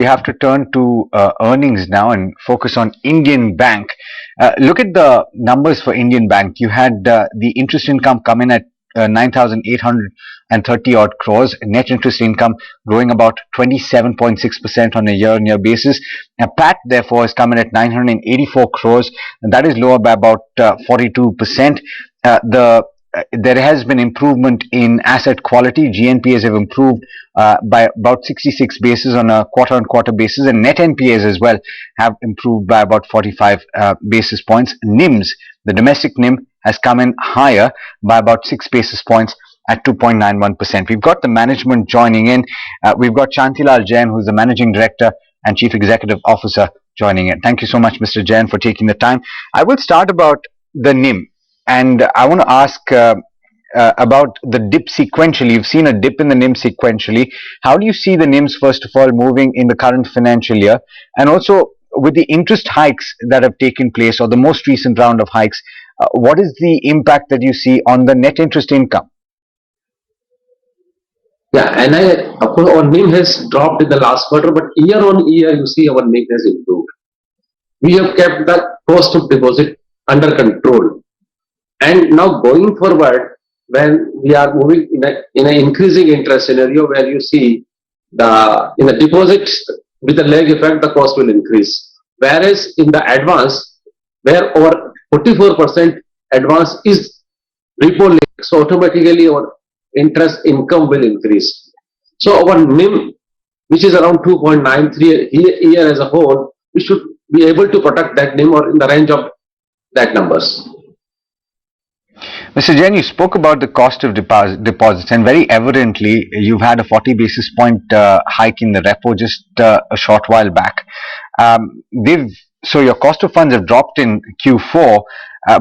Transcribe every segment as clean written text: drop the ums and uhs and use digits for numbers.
We have to turn to earnings now and focus on Indian Bank. Look at the numbers for Indian Bank. You had the interest income come in at 9,830 odd crores, net interest income growing about 27.6% on a year-on-year basis. PAT therefore has come in at 984 crores, and that is lower by about 42%. There has been improvement in asset quality. GNPAs have improved by about 66 basis on a quarter-on-quarter basis, and net NPAs as well have improved by about 45 basis points. NIMS, the domestic NIM, has come in higher by about 6 basis points at 2.91%. We've got the management joining in. We've got L Jain, who's the Managing Director and Chief Executive Officer, joining in. Thank you so much, Mr. Jain, for taking the time. I will start about the NIM. And I want to ask about the dip sequentially. You've seen a dip in the NIM sequentially. How do you see the NIMs, first of all, moving in the current financial year? And also, with the interest hikes that have taken place, or the most recent round of hikes, what is the impact that you see on the net interest income? Yeah, and of course, our NIM has dropped in the last quarter, but year on year, you see our NIM has improved. We have kept the cost of deposit under control. And now going forward, when we are moving in an increasing interest scenario where you see in the deposits with the lag effect, the cost will increase. Whereas in the advance, where our 44% advance is repo linked, so automatically our interest income will increase. So our NIM, which is around 2.93 year as a whole, we should be able to protect that NIM or in the range of that numbers. Mr. Jain, you spoke about the cost of deposits, and very evidently, you've had a 40 basis point hike in the repo just a short while back. So your cost of funds have dropped in Q4,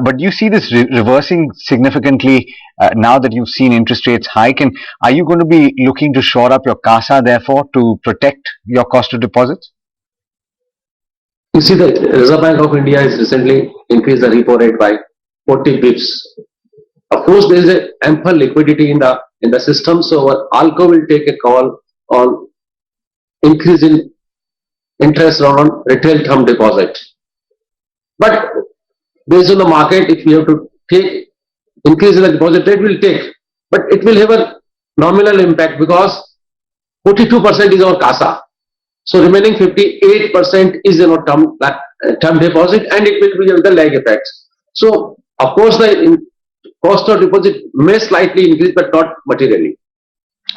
but do you see this reversing significantly now that you've seen interest rates hike? And are you going to be looking to shore up your CASA, therefore, to protect your cost of deposits? You see, the Reserve Bank of India has recently increased the repo rate by 40 bips. Of course, there is an ample liquidity in the system, so our ALCO will take a call on increasing interest on retail term deposit. But based on the market, if we have to increase in the deposit rate, we'll take. But it will have a nominal impact because 42% is our CASA. So remaining 58% is our term deposit, and it will be the lag effect. So of course, the cost of deposit may slightly increase, but not materially.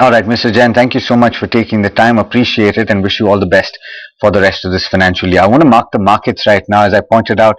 All right, Mr. Jain, thank you so much for taking the time. Appreciate it and wish you all the best for the rest of this financial year. I want to mark the markets right now. As I pointed out,